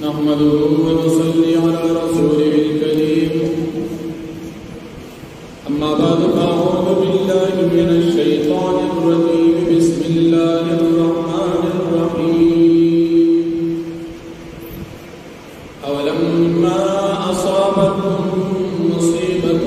نحمده ونصلي على رسوله الكريم أما بعد فأعوذ بالله من الشيطان الرجيم بسم الله الرحمن الرحيم أولما أصابتكم مصيبة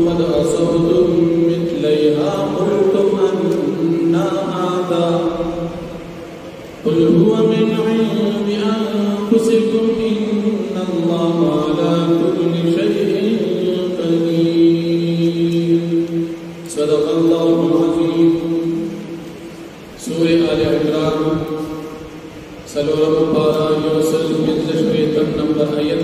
قد أصبتم مثليها قلتم أنى هذا قل هو من عند أنفسكم إن الله على كل شيء قدير صدق الله العظيم سورة آل عمران سلورم پارا یوسل مزشویتم نمبر آیت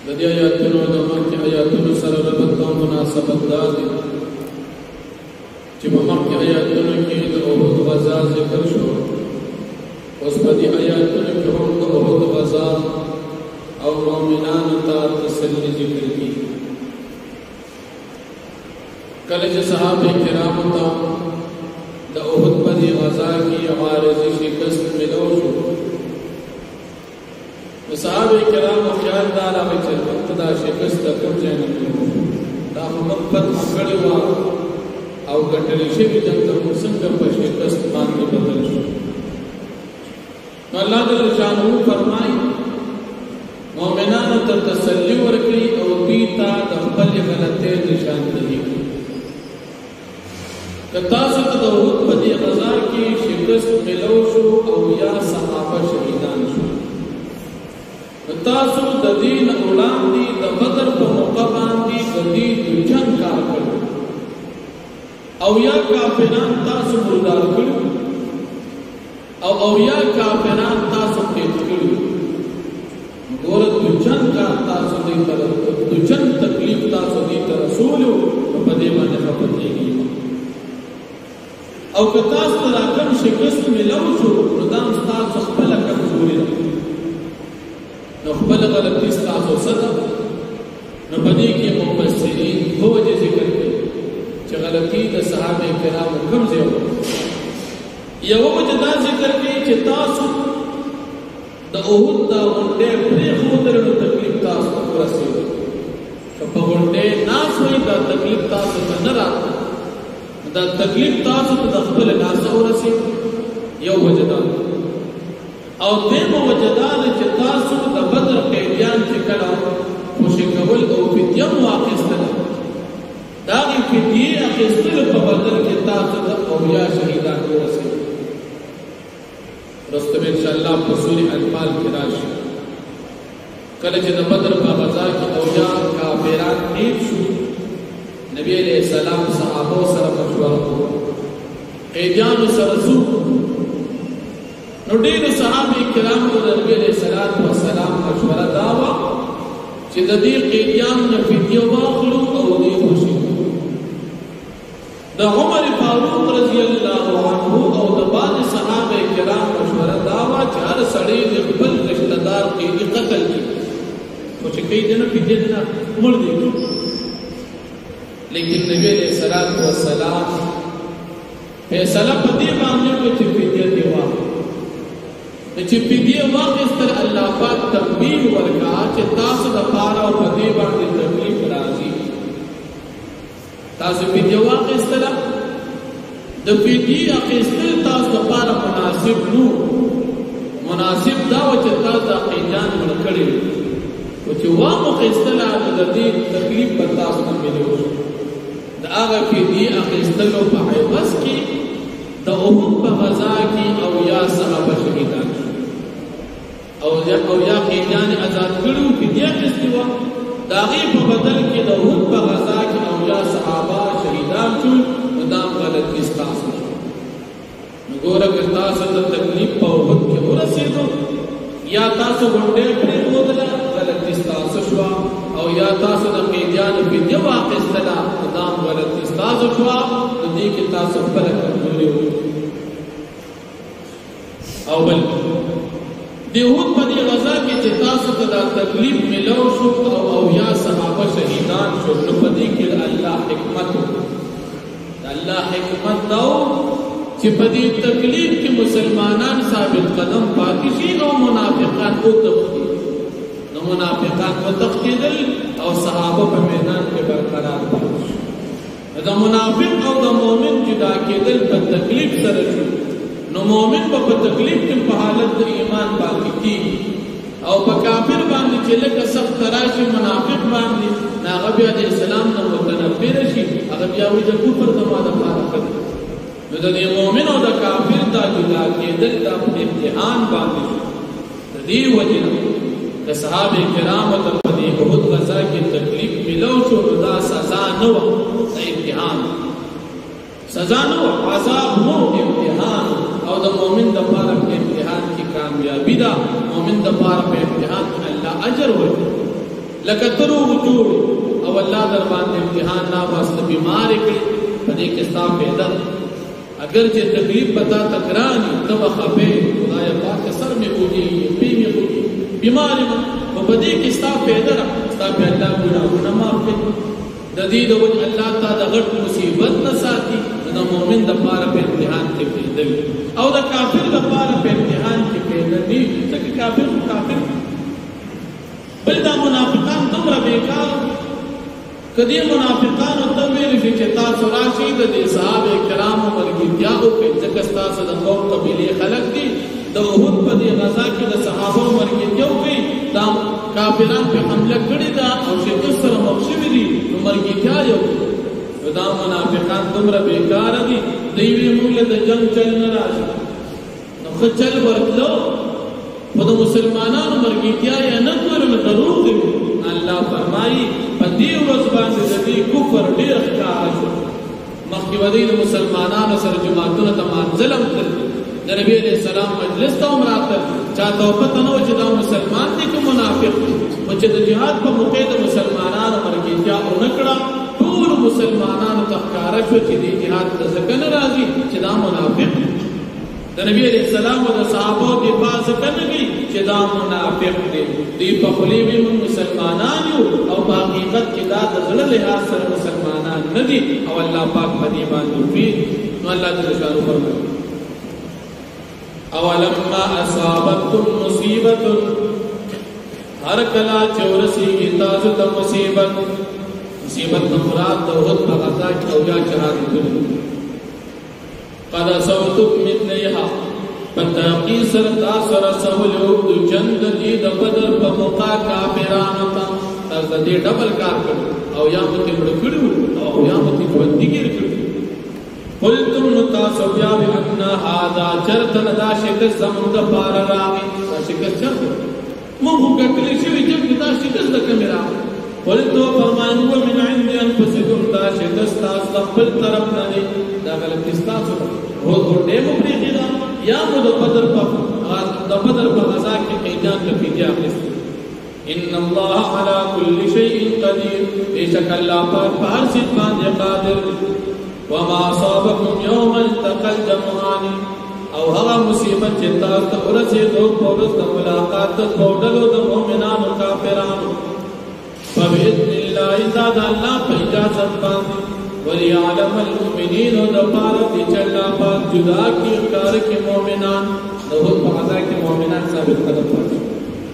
لدی آیاتنو دمکی آیاتنو سر ربطا مناسبت دادی چی ممکی آیاتنو کی دا احد غزا ذکر شو اس پدی آیاتنو کی ہم دا احد غزا او مومنان تا تسلی ذکر کی کلچ صحابہ کرام تا دا احد پدی غزا کی عارض شکست ملو شو صحابہ کرام خیال دارا بچل وقت دا شکست دا کم جائنے ملو دا محبت مکڑی وارا او گٹلی شوی جنگ مسنگ پر شکست باندې بدل شو اللہ جل شانہ فرمائی مومنانو ته تسلی ورکړي او بیتا د خپل غلطۍ نشاندهي کتا ست د احد په دې غزا کې شکست ملو شو او یا صحابه شهیدان شو تاسو د دین وړاندې د بدر په موقع باندې د دې جنگ کار کړو او یا کافران تاسو مردار کړو او یا کافران تاسو قید کړو ګور د جنگ کا تاسو دې طرف د جنگ تکلیف تاسو دې تر رسول په دې باندې خپلېږي او که تاسو راکم شکست ملو شو ردان تاسو خپل کمزوري نو خپل غلطي تاسو صدا نو پدې کې مفسرین په وجه ذکر کوي چې غلطي د صحابه کرامو کوم ځای و یو وجه دا ذکر کوي چې تاسو د احد دا غونډه پرې خو درنو تکلیف تاسو ته ورسېږي که په غونډه ناس وي دا تکلیف تاسو ته نه راځي دا تکلیف تاسو ته د خپل ناس ورسېږي یو وجه دا او دیمه وجه دا چې تاسو د بدر قیدیان چې کړه خوشي کول او فدیه واخیستل دا غي فدیه اخیستل په بدل کې تاسو ته او یا شهیدان ورسېږي رستم ان شاء الله په سورې انفال کې راشي کله چې د بدر په غزا کې او یا کافران نیت شو نبی علیہ السلام صحابه سره مشوره وکړه قیدیان سره سو نو ډېر صحابه کرام د نبی علیہ السلام مشوره دا و چې د دې قیدیان نه فدیه واخلو او دې خوشي د عمر فاروق رضی الله عنه او د بعض صحابه کرام مشوره دا و چې هر سړی د خپل رشتہ دار قیدی قتل کړي او چې قیدی نه فدیه نه مړ دی لیکن نبی علیہ السلام فیصله په دې باندې وکړي چې فدیه دی واخلو چې فدیه واخیستل الله پاک تنبیه ورکا چې تاسو د پاره او په دې باندې تکلیف راځي تاسو فدیه واخیستل د فدیه اخیستل تاسو د پاره مناسب نو مناسب دا و چې تاسو د قیدان ورکړي او چې واخیستل د دې تکلیف په تاسو نه ملو دا هغه فدیه اخیستل په عوض کې د احد په غزا کې او یا صحابه شهیدان او یا قیدیان آزاد کړو فدیه اخیستوا دا غي په بدل کې د احد په غزا کې او یا صحابه شهیدان شو مدام غلطي تاسو نو ګوره که تاسو د تکلیف په احد کې ورسېدو یا تاسو غونډه پرې ودله غلطي تاسو شو او یا تاسو د قیدیان فدیه واخیستله مدام غلطي تاسو شو نو دې کې تاسو خپل کمزوري او بل د احد په دې غزا کې چې تاسو ته د تکلیف ملو شو او یا صحابه شهیدان شو نو په دې کې الله حکمت الله حکمت داو چې په دې تکلیف کې مسلمانان ثابت قدم پاتې شي او وتختی نو منافقان وتختیدل او صحابه په میدان کې برقرار پاتې دا منافق او د مؤمن جدا کېدل په تکلیف سره شو نو مؤمن په تکلیف کې په حالت د ایمان باندې کېږي او په کافر باندې چې لکه سخت راشي منافق باندې هغه بیا د اسلام نه متنفر شي هغه بیا وي د کفر د ماده پاره کوي نو د مؤمن او د کافر دا جدا کېدل د امتحان باندې د دې وجه د صحابه کرامو ته په دې احد غزا کې تکلیف ملو شو دا سزا نه و د امتحان سزا نه و عذاب نو امتحان او د مؤمن د پاره په امتحان کې کامیابی ده مؤمن د پاره په امتحان کې الله اجر ورکړي لکه ترو جوړ او الله در باندې امتحان نه واسطه بیمار کړي په دې کې ستا پیدا اگر چې تکلیف پتا تکرانی تب خفه خدای پاک سر میں ہوگی پی میں ہوگی بیمار او په دې کې ستا پیدا ستا په الله ګناهونه معاف کړي د دې د وجه الله تعالی د غټ مصیبت نه ساتي د مؤمن د پاره په امتحان کې پیدا او د کافر د پاره په امتحان کې پیدا دي چې کافر بل دا منافقان دومره بیکار کدی منافقان او تویل چې تاسو راشي د صحابه کرامو مرګیا او په ځکه تاسو د قوم قبيله خلق دي د احد په دې غزا کې د صحابه مرګیا کوي دا کافرانو په حمله کړی دا او چې سره مخشوي دي نو مرګیا یو دا منافقان دومره بیکار دي دوی موږ د جنگ چل نه راځي نو خچل ورتلو په د مسلمانانو مرګیا یا نه کولو دروغ دي الله فرمایي په دې ورځ باندې د دې کفر ډېر ښکار شو مخکې ودی د مسلمانانو سره جماعتونه ته منځلم کړ د نبی عليه السلام مجلس ته راته چاته پته نه و چې دا مسلمان دي که منافق دي او چې د جهاد په موقع د مسلمانانو مرګیا او نکړه ټول مسلمانانو ته ښکار شو چې د جهاد د ځکه نه راځي چې دا منافق دي د نبی عليه السلام او د صحابه د پاس کنهږي چې دا منافق دي دی په خلی وی مسلمانان یو او په حقیقت کې دا د زړه له سره مسلمانان نه دي او الله پاک په دې باندې وی نو الله جل شانه فرمایي اولما اصابتكم مصیبه هر کلا چورسی تاسو ته مصیبت مراد د وحد په غزا کې او یا جهاد کې قد صوتك مثلها پتاقی سر تاثر سولو دو جند دی د بدر په موقع کافرانو ته تاسو دې ډبل کار کړو او یا مت مړ کړو او یا مت ودیګر کړو قلتم تاسو بیا ان هذا چرته دا شکل زموږ پار راغی شکل چرته مو وګټلې شوی چې دا شکل د کیمرا قلتو فرمایو من عند انفسكم دا شکل تاسو خپل طرف نه دی دا غلط تاسو هو ډېر مو پریږدي یا مو د بدر په غزا کې میدان ته پیږه ان الله على كل شيء قدير بشك الله پر هر څه باندې قادر وما اصابكم يوم التقى الجمعان او هغه مصیبت چې تاسو ته ورسېدو په ورځ د ملاقات د پوډلو د مؤمنانو کافرانو فبإذن الله تعالی الله په اجازه باندې وليعلم المؤمنين دپاره چې الله پاک جدا کی کار کې مؤمنان دغه په ادا کې مؤمنان ثابت قدم پاتې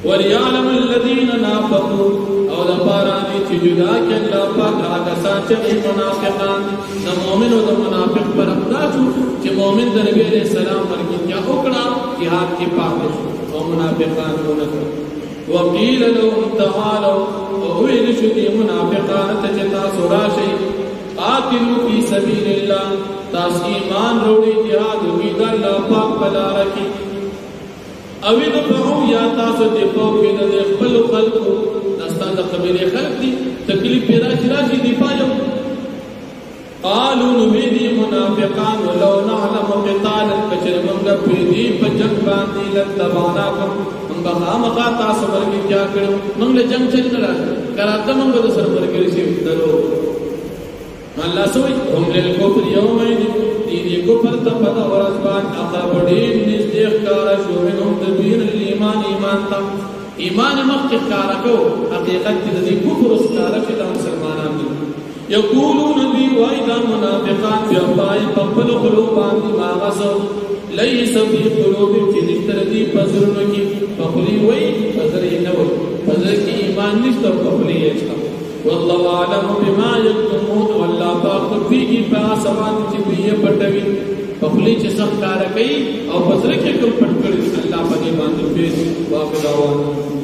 وليعلم الذين نافقوا او دپاره چې جدا کی الله پاک هغه ساتي منافقان د مؤمن او د منافق پر اندازو چې مؤمن د نبی عليه السلام مرګ یا وکړه jihad کې پاتې او منافقان ونه وقيل لهم تعالوا وويل شدي منافقان تجتا سراشي قاتلوا في سبيل الله تاس ایمان روڑی جہاد امید اللہ پاک بلا رکی اوید پہو یا تاسو دیپو کی ند اخبل خلقو دستان دا قبیل خلق دی تکلیف پیدا شراشی دی پایو قالوا نبیدی منافقان ولو نعلم قتالا کچر منگا پیدی پجنگ باندی لتباناکم منگا خامقا تاسو مرگی کیا کرو منگل جنگ چل نرا کراتا منگا دا سر مرگی سی درو اللہ سوئی ہم للکفر یومین دیدی کفر تپد اور ازبان اقرب دین نزدیخ کارا شومنهم دبین الایمان ایمان تا ایمان مخی کارا کو حقیقت دیدی کفر اس کارا چیتا مسلمانان دی یقولون بی وائدہ منافقان بی افائی پپل قلوبان دی ماغسو لیس بی قلوبی چی نشتر دی پسرنو کی پخلی وئی ایمان نشته او په خولې یې شته والله اعلم بما یکتمون والله پاک پوهېږي په هغه څه باندې چې دوی یې پټوي په خولې چې څه ښکاره کوي او په زړه کې کوم پټ کړي الله په دې باندې پوهېږي واخر دعوانا